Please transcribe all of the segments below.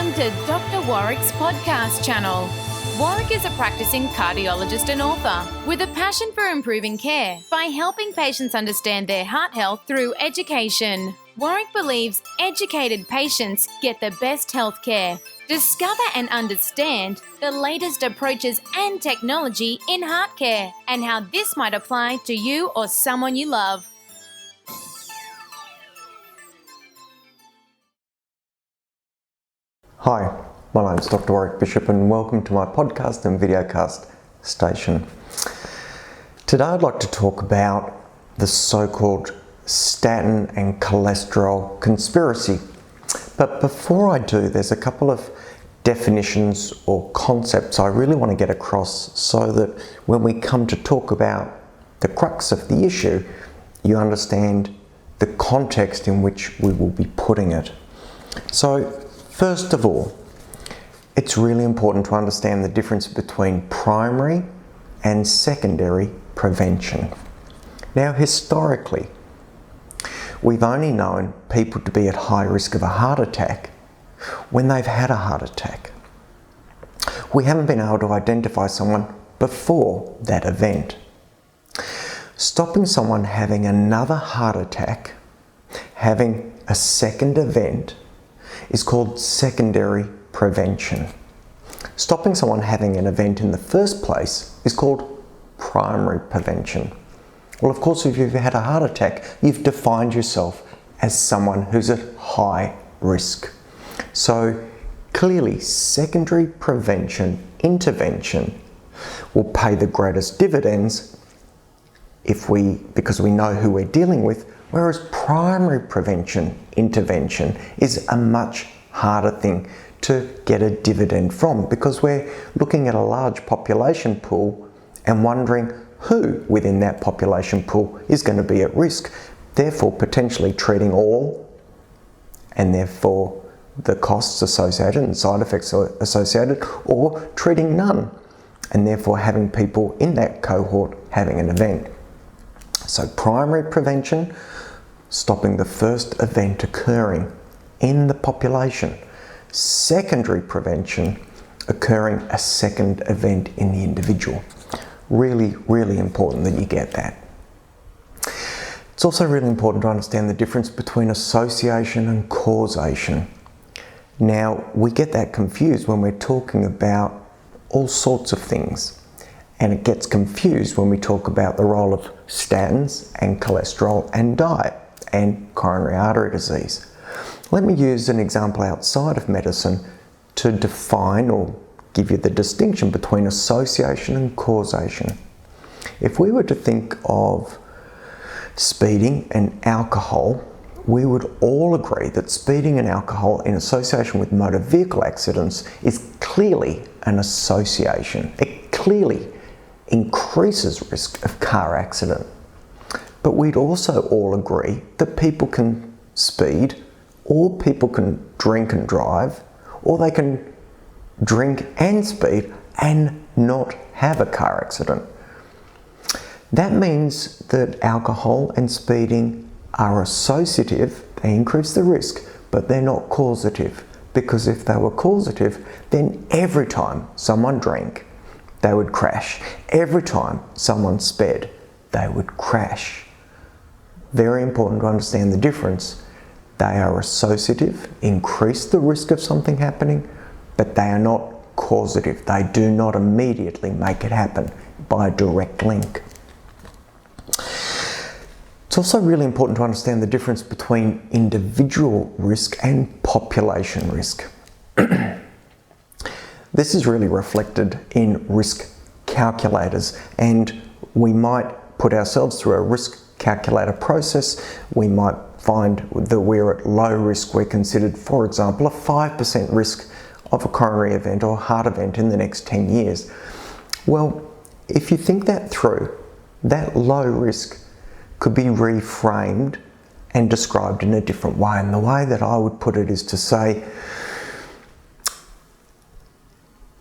Welcome to Dr. Warrick's podcast channel. Warrick is a practicing cardiologist and author with a passion for improving care by helping patients understand their heart health through education. Warrick believes educated patients get the best health care. Discover and understand the latest approaches and technology in heart care and how this might apply to you or someone you love. Hi, my name is Dr. Warrick Bishop and welcome to my podcast and videocast station. Today I'd like to talk about the so-called statin and cholesterol conspiracy. But before I do, there's a couple of definitions or concepts I really want to get across so that when we come to talk about the crux of the issue, you understand the context in which we will be putting it. So, first of all, it's really important to understand the difference between primary and secondary prevention. Now, historically, we've only known people to be at high risk of a heart attack when they've had a heart attack. We haven't been able to identify someone before that event. Stopping someone having another heart attack, having a second event, is called secondary prevention. Stopping someone having an event in the first place is called primary prevention. Well, of course, if you've had a heart attack, you've defined yourself as someone who's at high risk. So clearly, secondary prevention intervention will pay the greatest dividends because we know who we're dealing with, whereas primary prevention intervention is a much harder thing to get a dividend from because we're looking at a large population pool and wondering who within that population pool is going to be at risk, therefore potentially treating all, and therefore the costs associated and side effects associated, or treating none, and therefore having people in that cohort having an event. So primary prevention, stopping the first event occurring in the population. Secondary prevention, occurring a second event in the individual. Really, really important that you get that. It's also really important to understand the difference between association and causation. Now, we get that confused when we're talking about all sorts of things, and it gets confused when we talk about the role of statins and cholesterol and diet and coronary artery disease. Let me use an example outside of medicine to define or give you the distinction between association and causation. If we were to think of speeding and alcohol, we would all agree that speeding and alcohol in association with motor vehicle accidents is clearly an association. It clearly increases risk of car accident. But we'd also all agree that people can speed, or people can drink and drive, or they can drink and speed and not have a car accident. That means that alcohol and speeding are associative, they increase the risk, but they're not causative. Because if they were causative, then every time someone drank, they would crash. Every time someone sped, they would crash. Very important to understand the difference. They are associative, increase the risk of something happening, but they are not causative. They do not immediately make it happen by a direct link. It's also really important to understand the difference between individual risk and population risk. This is really reflected in risk calculators, and we might put ourselves through a risk calculator process. We might find that we're at low risk. We're considered, for example, a 5% risk of a coronary event or heart event in the next 10 years. Well, if you think that through, that low risk could be reframed and described in a different way. And the way that I would put it is to say,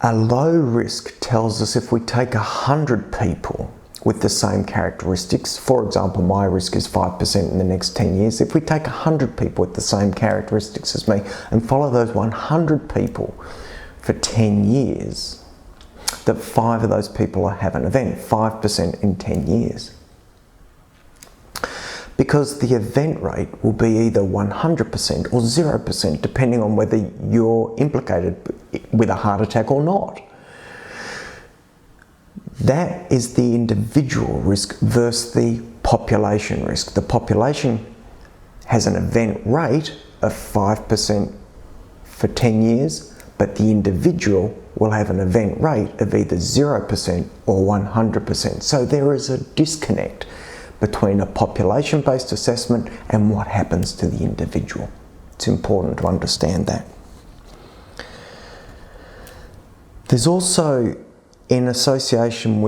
a low risk tells us if we take 100 people with the same characteristics. For example, my risk is 5% in the next 10 years. If we take 100 people with the same characteristics as me and follow those 100 people for 10 years, that 5 of those people will have an event, 5% in 10 years. Because the event rate will be either 100% or 0%, depending on whether you're implicated with a heart attack or not. That is the individual risk versus the population risk. The population has an event rate of 5% for 10 years, but the individual will have an event rate of either 0% or 100%. So there is a disconnect between a population-based assessment and what happens to the individual. It's important to understand that. There's also, in conjunction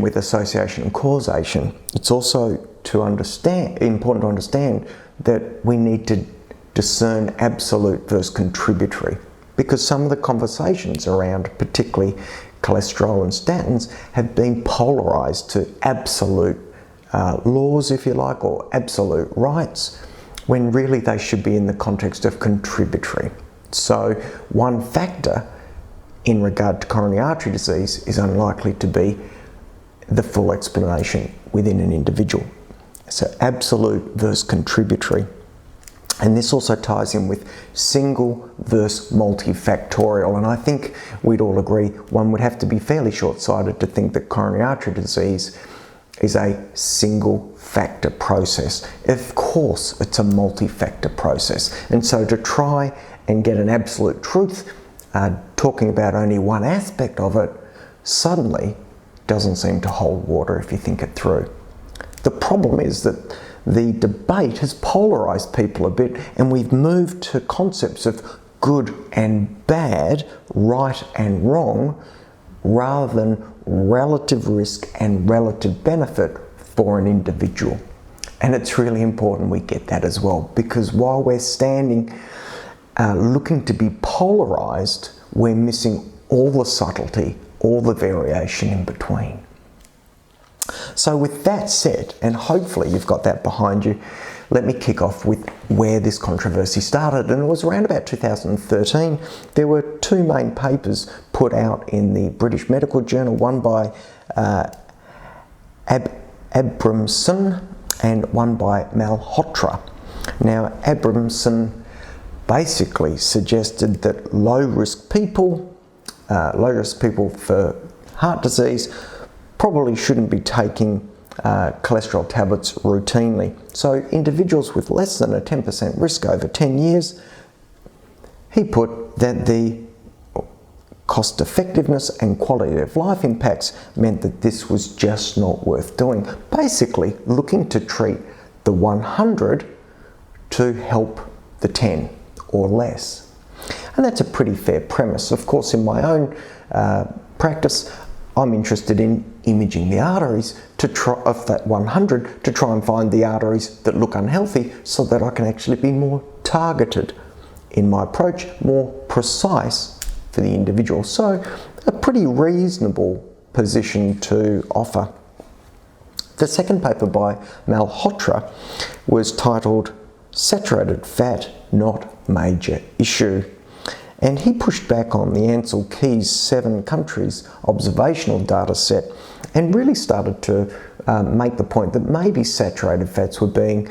with association and causation, it's also important to understand that we need to discern absolute versus contributory, because some of the conversations around particularly cholesterol and statins have been polarized to absolute laws, if you like, or absolute rights, when really they should be in the context of contributory. So one factor in regard to coronary artery disease is unlikely to be the full explanation within an individual. So absolute versus contributory. And this also ties in with single versus multifactorial. And I think we'd all agree one would have to be fairly short-sighted to think that coronary artery disease is a single factor process. Of course, it's a multi-factor process. And so to try and get an absolute truth, talking about only one aspect of it, suddenly doesn't seem to hold water if you think it through. The problem is that the debate has polarized people a bit, and we've moved to concepts of good and bad, right and wrong, rather than relative risk and relative benefit for an individual. And it's really important we get that as well, because while we're standing looking to be polarized, we're missing all the subtlety, all the variation in between. So with that said, and hopefully you've got that behind you, let me kick off with where this controversy started. And it was around about 2013. There were 2 main papers put out in the British Medical Journal, one by Abramson and one by Malhotra. Now, Abramson basically suggested that low-risk people for heart disease probably shouldn't be taking cholesterol tablets routinely. So individuals with less than a 10% risk over 10 years, he put that the cost effectiveness and quality of life impacts meant that this was just not worth doing. Basically looking to treat the 100 to help the 10 or less. And that's a pretty fair premise. Of course, in my own practice, I'm interested in imaging the arteries of that 100 to try and find the arteries that look unhealthy so that I can actually be more targeted in my approach, more precise for the individual. So a pretty reasonable position to offer. The second paper by Malhotra was titled "Saturated Fat, Not Major Issue." And he pushed back on the Ansel Keys 7 countries observational data set and really started to make the point that maybe saturated fats were being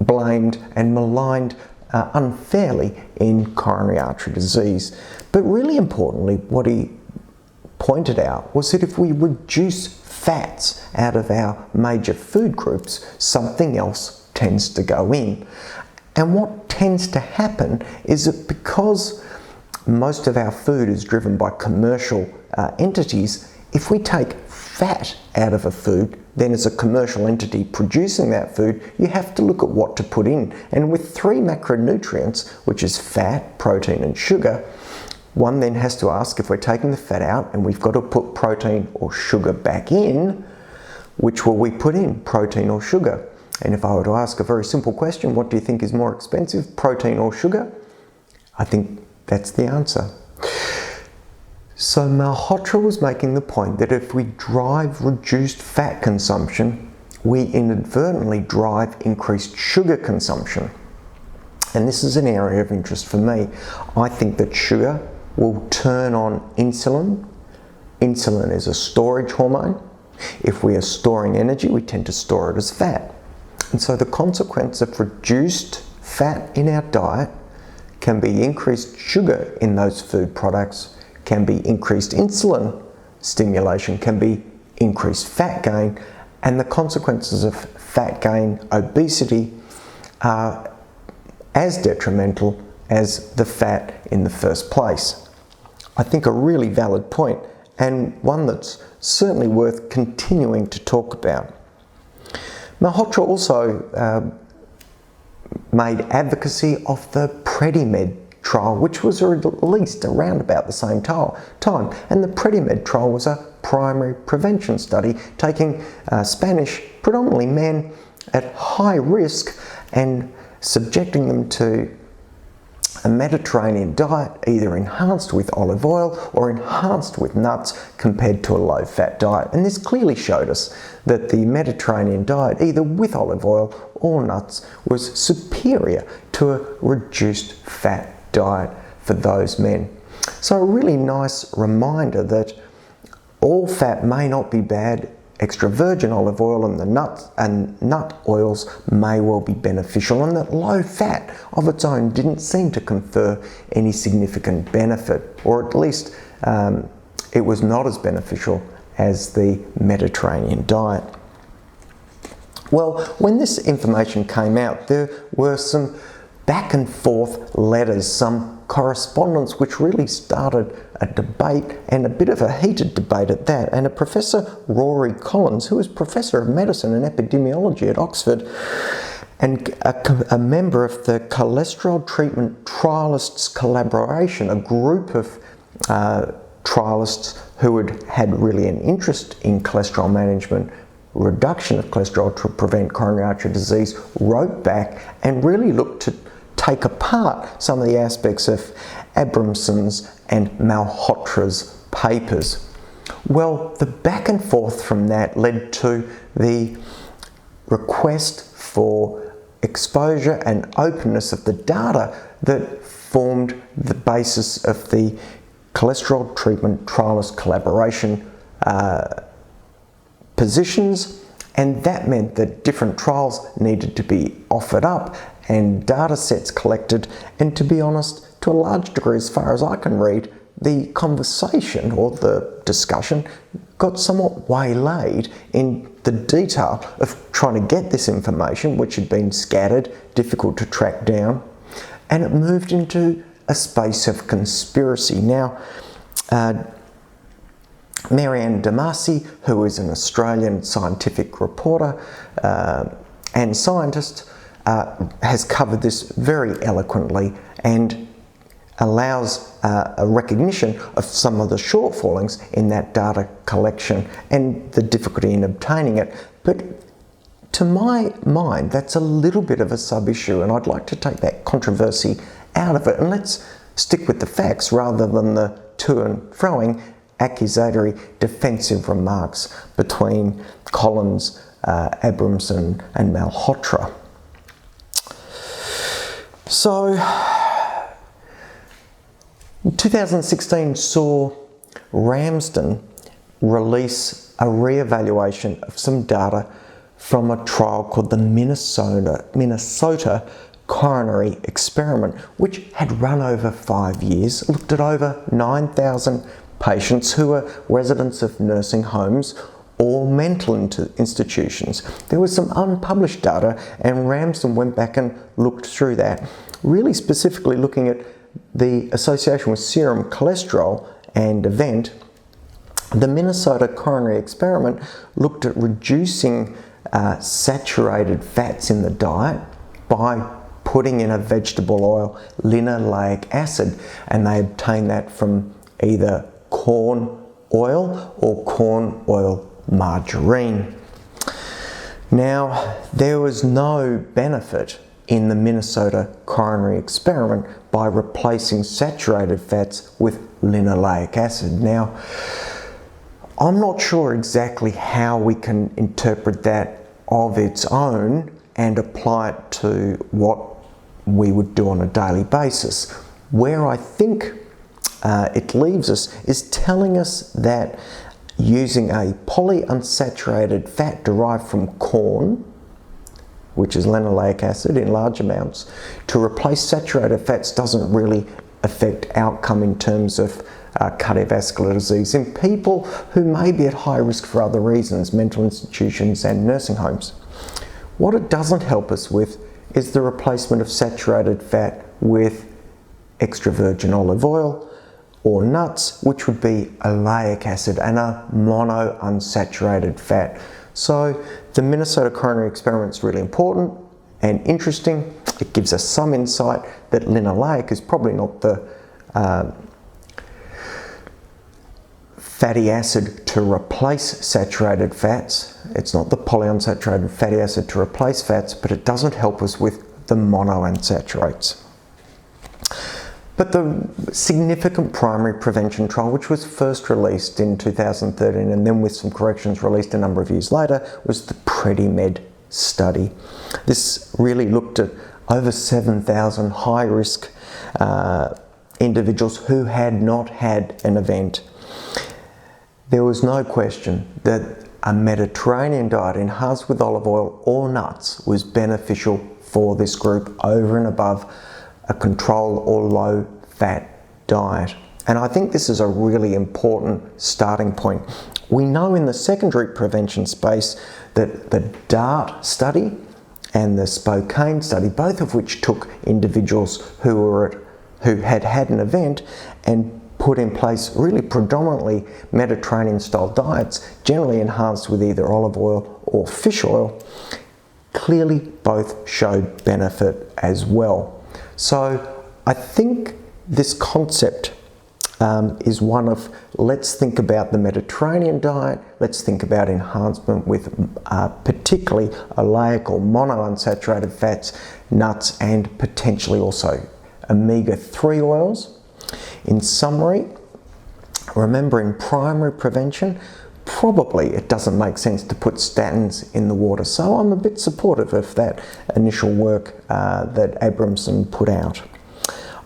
blamed and maligned unfairly in coronary artery disease. But really importantly, what he pointed out was that if we reduce fats out of our major food groups, something else tends to go in. And what tends to happen is that because most of our food is driven by commercial entities, if we take fat out of a food, then as a commercial entity producing that food, you have to look at what to put in. And with 3 macronutrients, which is fat, protein and sugar, one then has to ask, if we're taking the fat out and we've got to put protein or sugar back in, which will we put in, protein or sugar? And if I were to ask a very simple question, what do you think is more expensive, protein or sugar? I think that's the answer. So Malhotra was making the point that if we drive reduced fat consumption, we inadvertently drive increased sugar consumption. And this is an area of interest for me. I think that sugar will turn on insulin. Insulin is a storage hormone. If we are storing energy, we tend to store it as fat. And so the consequence of reduced fat in our diet can be increased sugar in those food products, can be increased insulin stimulation, can be increased fat gain, and the consequences of fat gain, obesity, are as detrimental as the fat in the first place. I think a really valid point, and one that's certainly worth continuing to talk about. Malhotra also made advocacy of the Predimed trial, which was released around about the same time. And the Predimed trial was a primary prevention study taking Spanish, predominantly men, at high risk and subjecting them to a Mediterranean diet, either enhanced with olive oil or enhanced with nuts, compared to a low-fat diet. And this clearly showed us that the Mediterranean diet, either with olive oil or nuts, was superior to a reduced fat diet for those men. So a really nice reminder that all fat may not be bad. Extra virgin olive oil and the nuts and nut oils may well be beneficial, and that low fat of its own didn't seem to confer any significant benefit, or at least it was not as beneficial as the Mediterranean diet. Well, when this information came out, there were some back and forth letters, some correspondence, which really started a debate, and a bit of a heated debate at that. And a Professor Warrick, who is Professor of Medicine and Epidemiology at Oxford, and a member of the Cholesterol Treatment Trialists Collaboration, a group of trialists who had really an interest in cholesterol management, reduction of cholesterol to prevent coronary artery disease, wrote back and really looked to take apart some of the aspects of Abramson's and Malhotra's papers. Well, the back and forth from that led to the request for exposure and openness of the data that formed the basis of the Cholesterol Treatment Trialist Collaboration positions, and that meant that different trials needed to be offered up and data sets collected. And to be honest, to a large degree, as far as I can read, the conversation or the discussion got somewhat waylaid in the detail of trying to get this information, which had been scattered, difficult to track down, and it moved into a space of conspiracy. Now, Marianne Damasi, who is an Australian scientific reporter and scientist, has covered this very eloquently and allows a recognition of some of the shortfallings in that data collection and the difficulty in obtaining it. But to my mind, that's a little bit of a sub-issue, and I'd like to take that controversy out of it, and let's stick with the facts rather than the to and froing accusatory defensive remarks between Collins, Abramson and Malhotra. So 2016 saw Ramsden release a re-evaluation of some data from a trial called the Minnesota Coronary Experiment, which had run over 5 years, looked at over 9,000 patients who were residents of nursing homes or mental institutions. There was some unpublished data, and Ramsden went back and looked through that, really specifically looking at the association with serum cholesterol and event. The Minnesota Coronary Experiment looked at reducing saturated fats in the diet by putting in a vegetable oil, linoleic acid, and they obtained that from either corn oil or corn oil margarine. Now, there was no benefit in the Minnesota coronary experiment by replacing saturated fats with linoleic acid. Now, I'm not sure exactly how we can interpret that of its own and apply it to what we would do on a daily basis. Where I think it leaves us is telling us that using a polyunsaturated fat derived from corn, which is linoleic acid in large amounts, to replace saturated fats doesn't really affect outcome in terms of cardiovascular disease in people who may be at high risk for other reasons, mental institutions and nursing homes. What it doesn't help us with is the replacement of saturated fat with extra virgin olive oil or nuts, which would be oleic acid and a monounsaturated fat. So the Minnesota coronary experiment is really important and interesting. It gives us some insight that linoleic is probably not the fatty acid to replace saturated fats. It's not the polyunsaturated fatty acid to replace fats, but it doesn't help us with the monounsaturates. But the significant primary prevention trial, which was first released in 2013 and then with some corrections released a number of years later, was the PREDIMED study. This really looked at over 7,000 high-risk individuals who had not had an event. There was no question that a Mediterranean diet enhanced with olive oil or nuts was beneficial for this group over and above a control or low fat diet. And I think this is a really important starting point. We know in the secondary prevention space that the DART study and the Spokane study, both of which took individuals who had had an event and put in place really predominantly Mediterranean style diets, generally enhanced with either olive oil or fish oil, clearly both showed benefit as well. So I think this concept is one of, let's think about the Mediterranean diet, let's think about enhancement with particularly oleic or monounsaturated fats, nuts, and potentially also omega-3 oils. In summary, remember in primary prevention, probably it doesn't make sense to put statins in the water. So I'm a bit supportive of that initial work that Abramson put out.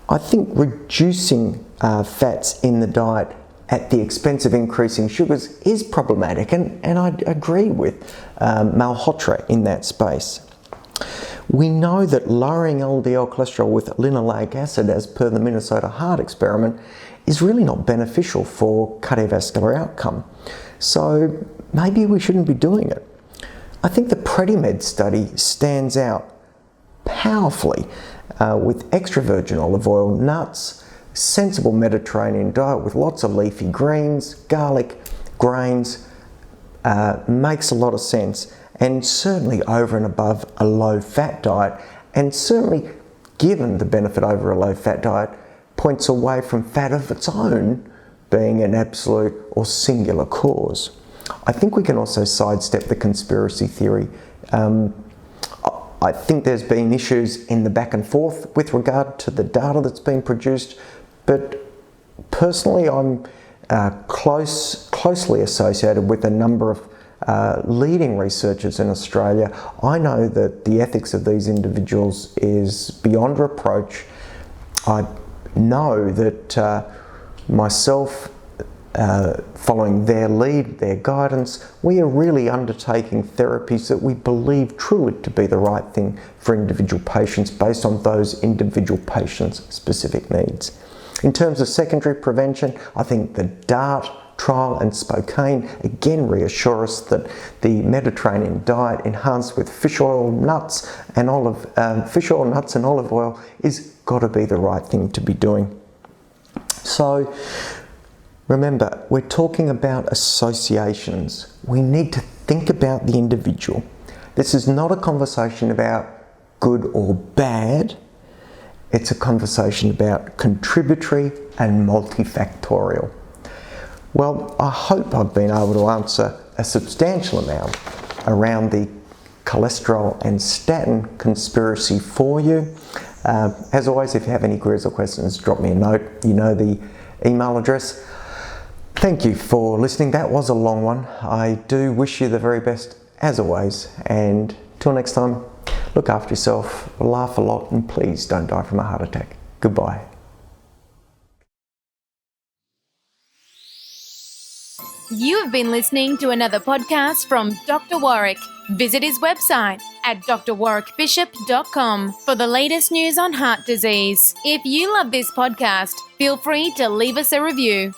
I think reducing fats in the diet at the expense of increasing sugars is problematic, and I agree with Malhotra in that space. We know that lowering LDL cholesterol with linoleic acid, as per the Minnesota Heart experiment, is really not beneficial for cardiovascular outcome. So maybe we shouldn't be doing it. I think the PREDIMED study stands out powerfully with extra virgin olive oil, nuts, sensible Mediterranean diet with lots of leafy greens, garlic, grains, makes a lot of sense, and certainly over and above a low-fat diet, and certainly given the benefit over a low-fat diet, points away from fat of its own being an absolute or singular cause. I think we can also sidestep the conspiracy theory. I think there's been issues in the back and forth with regard to the data that's been produced, but personally I'm closely associated with a number of leading researchers in Australia. I know that the ethics of these individuals is beyond reproach. I know that myself, following their lead, their guidance, we are really undertaking therapies that we believe truly to be the right thing for individual patients based on those individual patients' specific needs. In terms of secondary prevention, I think the DART trial and Spokane again reassure us that the Mediterranean diet enhanced with fish oil, nuts and olive oil is got to be the right thing to be doing. So remember, we're talking about associations. We need to think about the individual. This is not a conversation about good or bad. It's a conversation about contributory and multifactorial. Well, I hope I've been able to answer a substantial amount around the cholesterol and statin conspiracy for you. As always, if you have any queries or questions, drop me a note. You know the email address. Thank you for listening. That was a long one. I do wish you the very best as always, and till next time, look after yourself, laugh a lot, and please don't die from a heart attack. Goodbye. You have been listening to another podcast from Dr. Warrick. Visit his website at drwarrickbishop.com for the latest news on heart disease. If you love this podcast, feel free to leave us a review.